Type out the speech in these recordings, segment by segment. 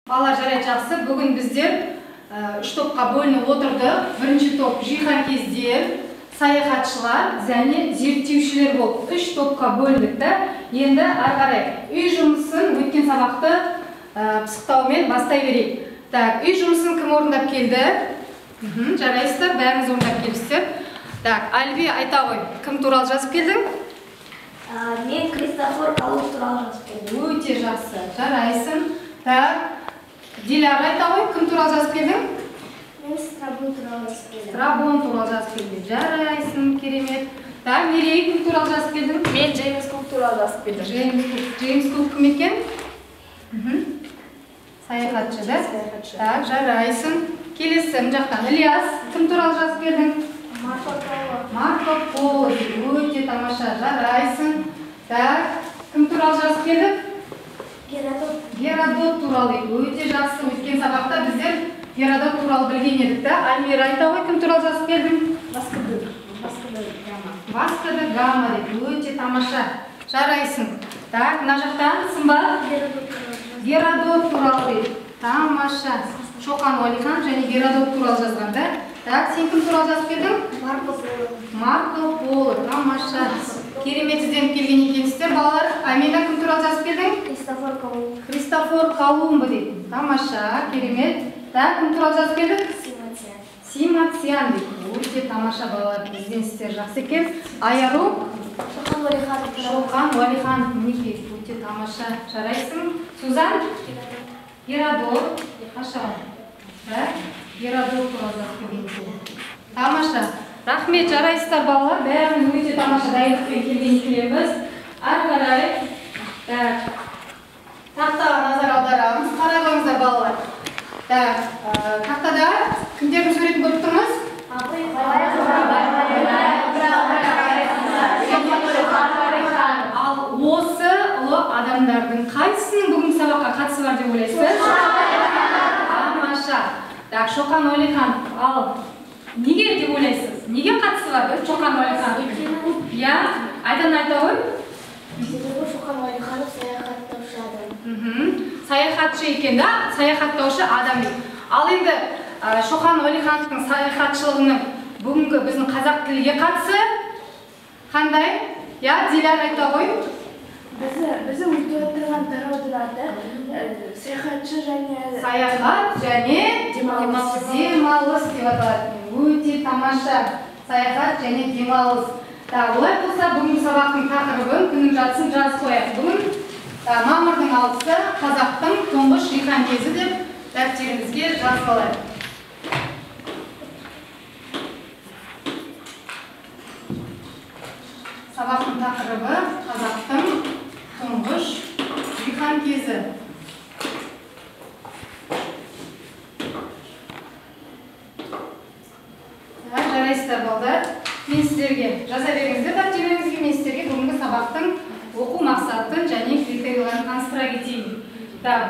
Бала жарай жақсы. Бүгін біздер үш топқа бөлініп отырдық. Бірінші топ жиһан кездер, саяхатшылар және зерттеушілер болып үш топқа бөліндік та. Енді ары қарай үй жұмысын өткен сабақты пысықтаумен бастай берейік. Так, үй жұмысын кім орындап келді? Жарайсыздар, бәріңіз орындап келіпсіздер. Так, Альви, айта ғой, кім туралы жазып келдің? Мен Кристофор Колумб туралы жазып келдім. Өте жақсы, жарайсың. Так, Диляра, айта ғой, кім туралы жазып келдің? Мен Страбон туралы жазып келдім. Страбон туралы жазып келдің. Жарайсың, керемет. Так, Мерей, кім туралы жазып келдің? Мен Джеймс Кук туралы жазып келдім. Джеймс Кук кім екен? Саяхатшы, да? Так, жарайсың. Келесі жақтан Ильяс, кім туралы жазып келдің? Марко Поло. Марко Поло, өте тамаша, жарайсың. Так, кім туралы жазып келдік? Геродот туралы, өте жақсы. Өткен сабақта біздер Геродот туралы білген едік та. Альмира, айта ғой, кім туралы жазып келдің? Васко да Гама деп, өте тамаша, жарайсың. Так, мына жақтан Сымбат? Геродот туралы, тамаша. Шоқан Уәлихан және Геродот туралы жазған да. Так, сен кім туралы жазып келдің? Марко Поло, тамаша. Керемет ізденіп келген екенсіздер, балалар. Амина, кім туралы жазып келдің? Кристофор Колумб дейді. Тамаша, керемет. Так, кім туралы жазып келдің? Симатсиян дейді. Өте тамаша, балалар. Ізденістер жақсы екен. Аяру? Шоқан Уәлихан. Мінекей, өте тамаша. Жарайсың. Сузан? Геродот. Геродот туралы жазып келген. Тамаша. Рахмет, жарайсыздар балалар. Бәріміз өте тамаша дайындықпен келген келеміз. Ары қарай. Тақтаға назар аударамыз. Қарағаңыздар балалар. Тақтада кімдердің суретін көріп тұрмыз? Ал осы ұлы адамдардың қайсысының бүгінгі сабаққа қатысы бар деп ойлайсыз? Тамаша. Так, Шоқан Уәлихан, ал неге деп ойлайсыз? Неге қатысы бар Шоқан Уәлихан? Я, айта ғой? Шоқан Уәлихан саяхаттаушы адам. Саяхатшы екен да, саяхаттаушы адам дейді. Ал енді Шоқан Уәлихановтың саяхатшылығының бүгінгі біздің қазақ тілге қатысы қандай? Я, Диляр, айта ғой? Бізді өтіп отырған тараудың аты саяхатшы және... Саяхат және демалыс деп аталады. Өте тамаша. Саяхат және демалыс. Олай болса, бүгінгі сабақтың тақырыбын күннің жатысын жазып қояйық. Бүгін мамырдың 6-сы қазақтың тұңғыш жиһан кезі деп дәптерімізге жазып алайық. Сабақтың тақырыбы қазақтың тұңғыш жиһан кезі. Жарайсыздар балдар. Мен сіздерге жаза беріңіздер дәптеріңізге, мен сіздерге бүгінгі сабақтың оқу мақсатын және критерияларын таныстыра кетейін.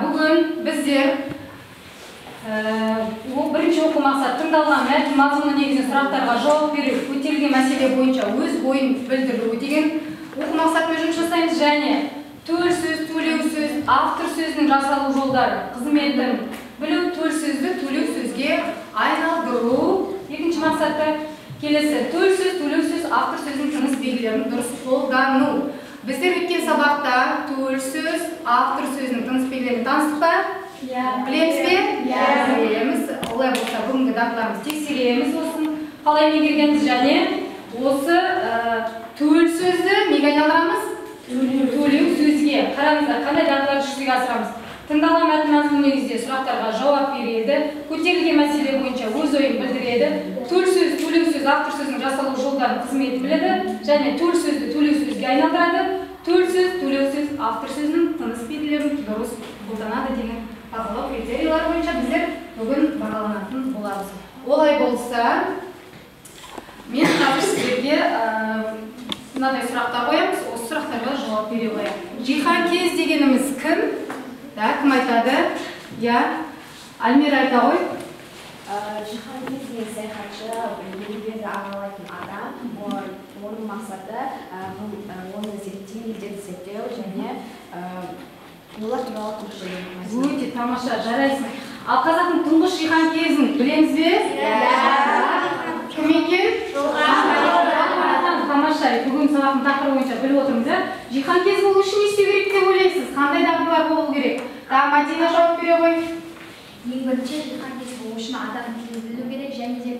Бүгін біздер бірінші оқу мақсат тыңдалған мәтін мазмұны негізінде сұрақтарға жауап беру, көтерілген мәселе бойынша өз ойын білдіру деген оқу мақсатымен жұмыс жасаймыз және төл сөз, төлеу сөз, автор сөзінің жасалу жолдары, қызметін білу, төл сөзді төлеу сөзге айналдыру. Екінші мақсаты келесі төл сөз, төлеу сөз, автор сөзінің тыныс белгілерін дұрыс қолдану. Біздер өткен сабақта төл сөз, автор сөзінің тыныс белгілерін таныстық па? Білеміз бе? Білеміз. Олай болса, бүгінгі дағдыларымыз тексереміз осын. Қалай меңгергенбіз және осы төл сөзді неге айналдырамыз? Төлеу сөзге. Қараңыздар, қандай дағдыларды жүзеге асырамыз? Тыңдалған мәтін мазмұны негізінде сұрақтарға жауап береді, көтерілген мәселе бойынша өз ойын білдіреді, төл сөз, төлеу сөз, автор сөзінің жасалу жолдарын қызметін біледі және төл сөзді төлеу сөзге айналдырады, төл сөз, төлеу сөз, автор сөзінің тыныс белгілерін дұрыс қолданады деген бағалау критериялар бойынша біздер бүгін бағаланатын боламыз. Олай болса, мен қазір сіздерге мынадай сұрақтар қоямыз, осы сұрақтарға жауап бере қоямыз. Жиһан кез дегеніміз кім? Кім айтады? Альмира айта ғой? Жиһан кез деген саяхатшы, елдерді аралайтын адам, оның мақсаты оны зерттеу және Олар туралы көпшілік. Өте тамаша, жарайсың. Ал қазақтың тұңғыш жиһан кезін білеміз бе? Кім екен? Тамаша, бүгін сабақтың тақырыбы бойынша біліп отырмыз, иә? Жиһан кезі болу үшін не істеу керек деп ойлайсыз? Қандай дағдылар болу керек? Мадина жауап бере ғой. Ең бірінші жиһан кезі болу үшін адам тілін білу керек және де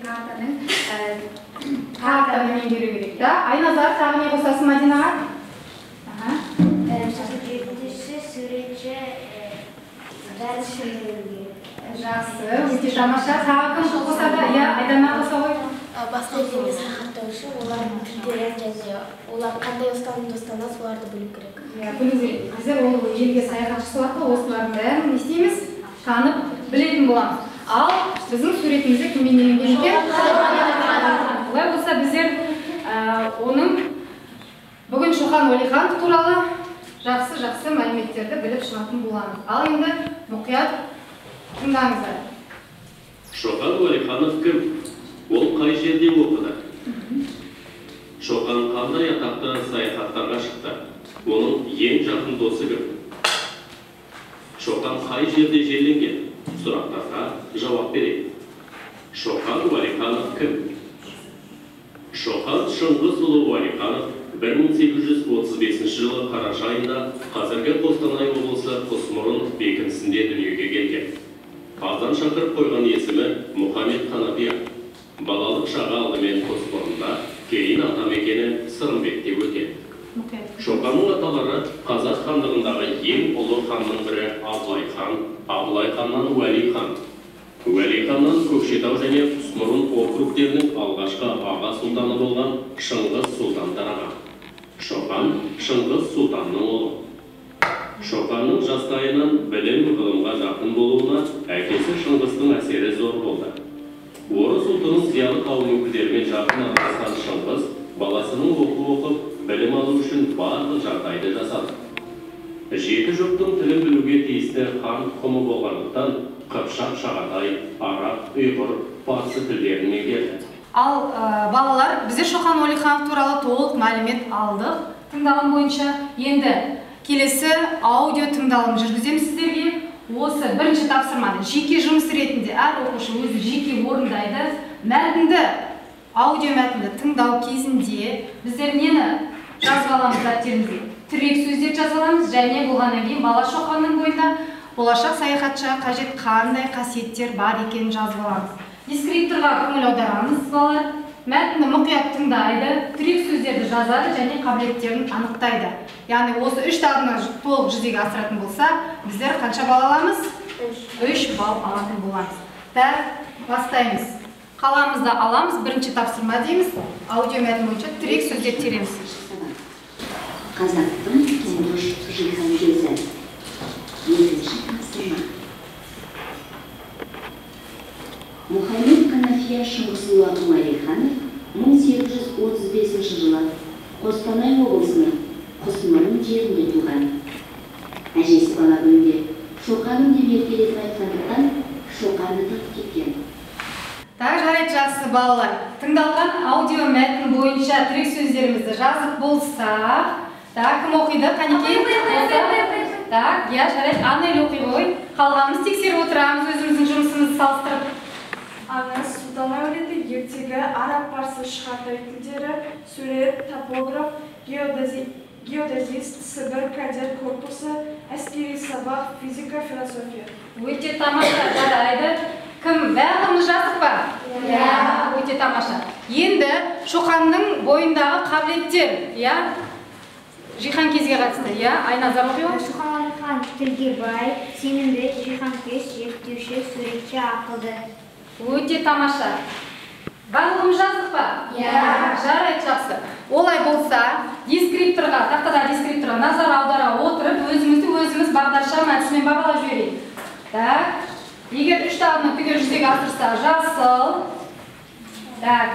картаны меңгеру керек, да? Айназар, тағы не қосасың Мадинаға? Жетінші суретші Жақсы, өте тамаша. Тағы кім қосады? Иә, Айдана қоса ғой. басқа елдерге саяхаттау үшін олардың тілдерін және олар қандай ұстанымды ұстанады соларды білу керек. Білу керек. Қазір ол елге саяхат жасау арқылы осылардың бәрін не істейміз? Танып, білетін боламыз. Ал біздің суретімізде кім бейнеленген екен? Олай болса біздер оның бүгін Шоқан Уәлихан туралы жақсы мәліметтерді біліп шығатын боламыз. Ал енді мұқият тыңдаңыздар. Шоқан Уәлиханов кім? Ол қай жерде оқыды? Шоқан қандай атақты саяхаттарға шықты? Оның ең жақын досы кім? Шоқан қай жерде жерленген? Сұрақтарға жауап берейік. Шоқан Уәлиханов кім? Шоқан Шыңғысұлы Уәлиханов 1835 жылы қараша айында қазіргі Қостанай облысы Құсмұрын бекінісінде дүниеге келген. Азан шақырып қойған есімі Мұхаммед Қанапия. Балалық шағы алдымен Құсмұрында, кейін атамекені Сырымбекте өткен. Шоқанның аталары Қазақ хандығындағы ең ұлы ханның бірі Абылай хан, Абылай ханнан Уәли хан. Уәли ханнан Көкшетау және Құсмұрын округтерінің алғашқы аға сұлтаны болған Шыңғыс сұлтан тараған. Шоқан Шыңғыс сұлтанның ұлы. Шоқанның жастайынан білім ғылымға жақын болуына әкесі Шыңғыстың әсері зор болды. Орыс ұлтының зиялы қауым өкілдерімен жақын араласқан Шыңғыс баласының оқып, білім алу үшін барлық жағдайды жасады. Жеті жұрттың тілін білуге тиісті хан тұқымы болғандықтан Қыпшақ, Шағатай, Араб, Ұйғыр, парсы тілдерін меңгерді. Ал балалар, біздер Шоқан Уәлиханов туралы толық мәлімет алдық. Тыңдалым бойынша енді келесі аудио тыңдалым жүргіземіз сіздерге. Осы бірінші тапсырманы жеке жұмыс ретінде әр оқушы өзі жеке орындайды. Мәтінді, аудио мәтінді тыңдау кезінде біздер нені жазып аламыз дәптерімізге? Тірек сөздер жазып аламыз және болғаннан кейін бала Шоқанның бойында болашақ саяхатшыға қажет қандай қасиеттер бар екенін жазып аламыз. Дескриптορға көңіл аударамыз балалар. Мәтінді мұқият тыңдайды, тірек сөздерді жазады және қабілеттерін анықтайды. Яғни осы 3 дағдыны толық жүзеге асыратын болса, біздер қанша балл аламыз? 3 балл алатын боламыз. Бастаймыз. Қаламызды аламыз, бірінші тапсырма дейміз. Аудио мәтін бойынша тірек сөздер тереміз. Қазақтың тұңғыш жиһан кезі. Екінші тапсырма. Мұхаммед Қанафия Шыңғысұлы Уәлиханов 1835 жылы Қостанай облысының Құсмұрын жерінде туған. Әжесі бала күнінде Шоқаным деп еркелетіп айтқандықтан Шоқанды тап кеткен. Жарайды, жақсы балалар. Тыңдалған аудио мәтін бойынша тірек сөздерімізді жазып болсақ, кім оқиды? Қанекей? Жарайды, Аннель оқи ғой. Қалғанымыз тексеріп отырамыз, өзіміздің жұмысымызды салыстырып. Аңыз Сұлтан әулеті ертегі араб парсы шағатай тілдері, сурет, топограф, геодезист, Сібір кадет корпусы, әскери сабақ, физика, философия. Өте тамаша, жарайды. Кім? Бәріміз жаздық ба? Өте тамаша. Енді Шоқанның бойындағы қабілеттер, жиһан кезге қатысты, Айназар оқи ғой? Шоқан Уәлихан тілге бай, сенімді, жиһанкеш, зерттеуші, суретші, ақылды. Өте тамаша. Барлығымыз жаздық па? Жарайды, жақсы. Олай болса, дескрипторға, тақтадағы дескрипторға назар аудара отырып, өзіміз бағдарша мәтісімен бағалап жіберейік. Егер 3 дағдыны түгел жүзеге асырса, жасыл.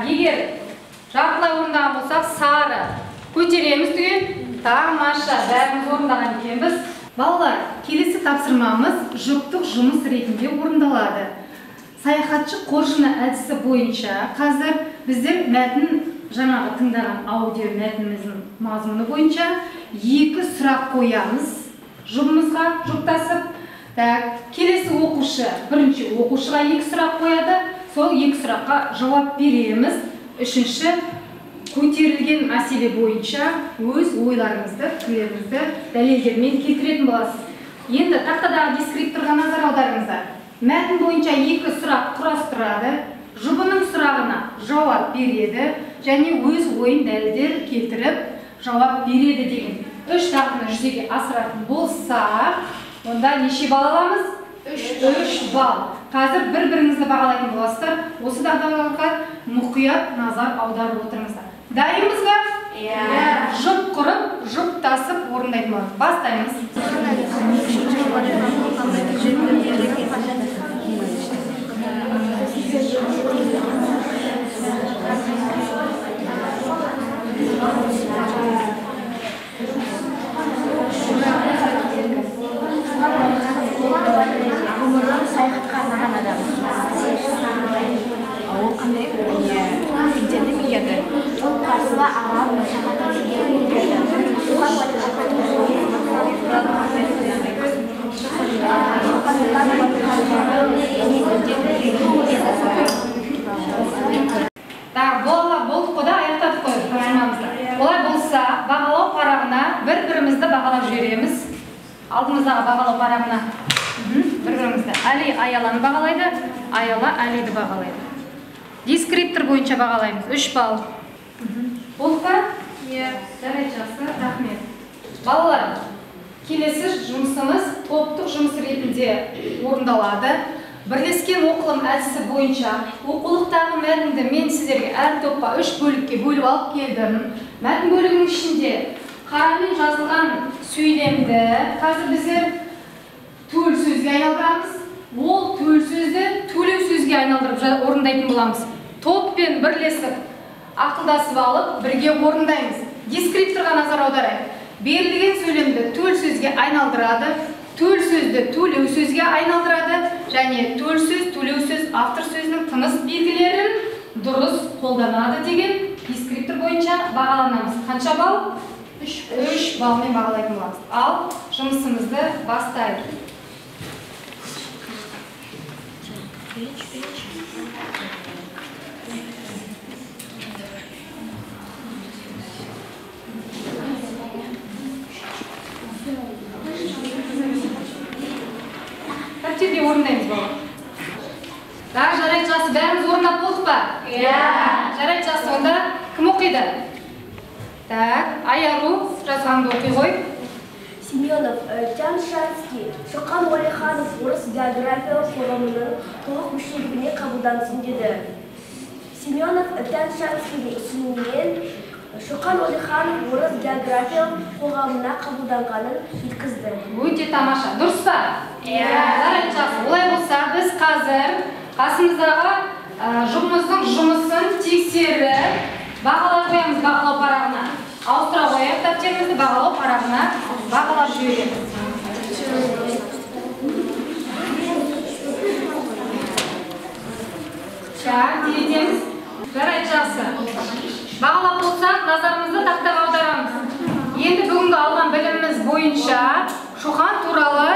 Егер жартылай орындаған болсақ, сары. Көтереміз түгел. Тамаша, бәріміз орындаған екенбіз. Балалар, келесі тапсырмамыз жұптық жұмыс ретінде орындалады. Саяхатшы қоржыны әдісі бойынша қазір біздер мәтін жаңағы тыңдаған аудио мәтініміздің мазмұны бойынша 2 сұрақ қоямыз. жұбымызға жұптасып. Келесі оқушы, бірінші оқушыға 2 сұрақ қояды, сол 2 сұраққа жауап береміз. Үшінші, көтерілген мәселе бойынша өз ойларыңызды, пікірлеріңізді дәлелдермен келтіретін боласыз. Енді тақтадағы дескрипторға назар аударыңыздар. Мәтін бойынша 2 сұрақ құрастырады, жұбының сұрағына жауап береді және өз ойын дәлелдер келтіріп жауап береді деген 3 дағдыны жүзеге асыратын болса, онда неше балл аламыз? 3 балл. Қазір бір-біріңізді бағалайтын боласыздар. Осы дағдыларға мұқият назар аударып отырыңыздар. Дайынбыз ба? Иә. Жұп құрып, жұптасып орындайтын боламыз. Бастаймыз. Саяхатқа арнаған адам. Ол қандай мектепте келеді? Ол қарсыға араб машақатын Болдық қода аяқтадық қой программамызды. Олай болса, бағалау парағына бір-бірімізді бағалап жібереміз. Алдымыздағы бағалау парағына бір-бірімізді. Әли Аяланы бағалайды, Аяла Әлиді бағалайды. Дескриптор бойынша бағалаймыз. 3 балл. Болды па? Иә. Жарайды, жақсы, рахмет. Балалар, келесі жұмысымыз топтық жұмыс ретінде орындалады. Бірлескен оқылым әдісі бойынша оқулықтағы мәтінді мен сіздерге әр топқа 3 бөлікке бөліп алып келдім. Мәтін бөлігінің ішінде қарамен жазылған сөйлемді қазір біздер төл сөзге айналдырамыз. Ол төл сөзді төлеу сөзге айналдырып орындайтын боламыз. Топпен бірлесіп, ақылдасып алып, бірге орындаймыз. Дескрипторға назар аударайық. Берілген сөйлемді төл сөзге айналдырады, төл сөзді төлеу сөзге айналдырады және төл сөз, төлеу сөз, автор сөзінің тыныс белгілерін дұрыс қолданады деген дескриптор бойынша бағаланамыз. Қанша балл? 3 баллмен бағалайтын боламыз. Ал жұмысымызды бастайық. Тәртіпте орындаймыз бала. Жарайды, жақсы, бәріміз орындап болдық па? Иә. Жарайды, жақсы, онда кім оқиды? Аяру жазғанды оқи ғой. Семенов, Тяншанский, Шоқан Уәлиханов орыс географиялық қоғамының толық мүшелігіне қабылдансын деді. Семенов, Тяншанскийдің ұсынуымен Шоқан Уәлиханов орыс географиялық қоғамына қабылданғанын жеткізді. Өте тамаша. Дұрыс па? Иә. Жарайды, жақсы. Олай болса, біз қазір қасымыздағы жұмымыздың жұмысын тексеріп бағалап қоямыз бағалау парағына. Ауыстыра қояйық дәптерімізді бағалау парағына бағалап жібереміз. Теретеміз. Жарайды, жақсы. Бағалап болсақ, назарымызды тақтаға аударамыз. Енді бүгінгі алған біліміміз бойынша Шоқан туралы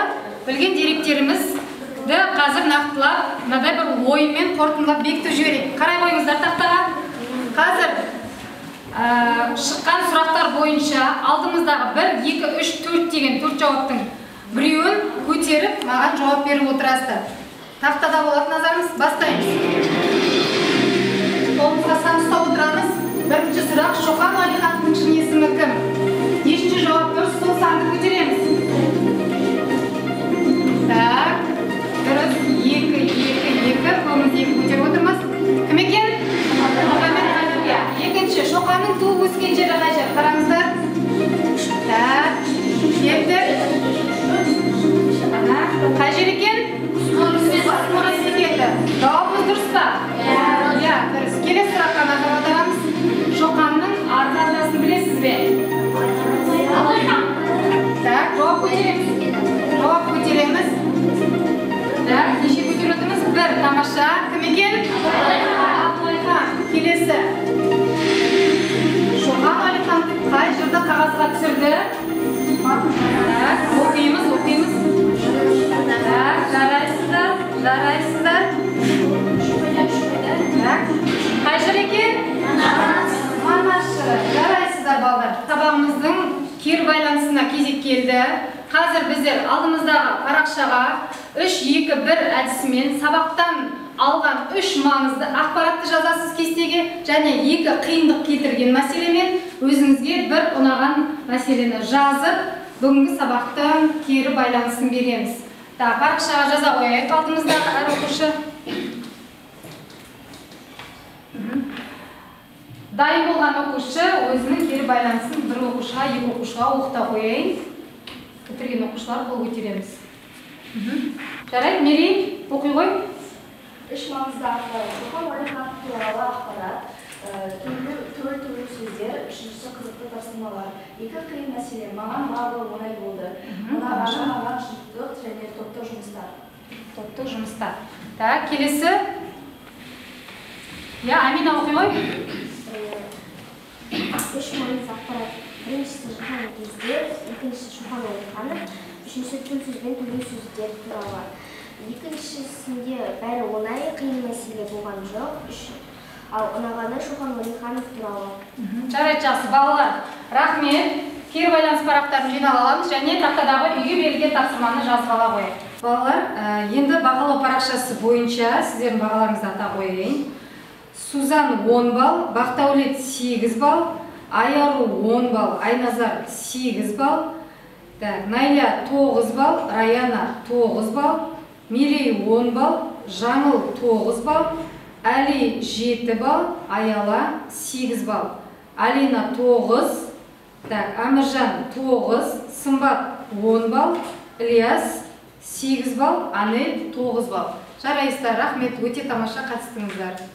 білген деректерімізді қазір нақтылап, мынадай бір оймен қорытындылап бекітіп жіберейік. Қарай қойыңыздар тақтаға. Қазір шыққан сұрақтар бойынша алдымыздағы 1, 2, 3, 4 деген 4 жауаптың біреуін көтеріп, маған жауап беріп отырасыздар. Тақтада болатын назарымыз, бастаймыз. Қолымызға сан ұстап отырамыз. Бірінші сұрақ, Шоқан Уәлихановтың шын есімі кім? Нешінші жауап дұрыс, сол санды көтереміз. Так, дұрыс, 2, 2, 2, қолымыз 2 көтеріп отырмыз. Кім екен? Мұхаммед Қадырия. Екінші, Шоқанның туып өскен жері қай жер? Қараңыздар. Так, келдік. Қай жер екен? Құсмұрыс секілді. Жауабымыз дұрыс па? Иә, дұрыс. Келесі сұраққа назар аударамыз. Шоқанның арғы атасын білесіз бе? Так, жауап көтереміз. Жауап көтереміз. Так, неше көтеріп отырмыз? 1, тамаша. Кім екен? Абылайхан. Келесі. Шоқан Уәлиханов қай жырды қағазға түсірді? Оқимыз. Жарайсыздар. Қай жер екен? Манашыр. Жарайсыздар балдар. Сабағымыздың кері байланысына кезек келді. Қазір біздер алдымыздағы парақшаға 3-2-1 әдісімен сабақтан алған 3 маңызды ақпаратты жазасыз кестеге және 2 қиындық келтірген мәселемен өзіңізге бір ұнаған мәселені жазып, бүгінгі сабақтың кері байланысын береміз. Парақшаға жаза қояйық алдымыздағы әр оқушы. Дайын болған оқушы өзінің кері байланысын бір оқушыға, 2 оқушыға оқыта қояйын. Бітірген оқушылар қол көтереміз. Жарайды, Мерей, оқи қой. 3 маңызды ақпарат. Шоқан Уәлиханов туралы ақпарат, түрлі сөздер, 3-ші қызықты тапсырмалар. 2 қиын мәселе, маған барлығы оңай болды. Маған жұрттық және топтық жұмыстар. Топтық жұмыстар. Так, келесі. Амина, оқи қой. 3 маңызды ақпарат. Біріншісі Шоқан кездер, екіншісі Шоқан Уәлиханов, үшіншісі сөз бен түрлі сөздер туралы. Екіншісінде бәрі оңай, қиын мәселе болған жоқ. Ал ұнағаны Шоқан Уәлиханов туралы. Жарайды, жақсы балалар. Рахмет. Кері байланыс парақтарын жинап аламыз және тақтадағы үйге берілген тапсырманы жазып ала қояйық. Балалар, енді бағалау парақшасы бойынша сіздердің бағаларыңызды ата қояйын. Сузан 10 балл, Бақтаулет 8 балл, Айару 10 балл, Айназар 8 балл, Найля 9 балл, Раяна 9 балл, Мирей 10 балл, Жаңыл 9 балл, Әли 7 балл, Аяла 8 балл, Алина 9, Амыржан 9, Сымбат 10 балл, Ильяс 8 балл, Анель 9 балл. Жарайсыздар, рахмет, өте тамаша қатыстыңыздар.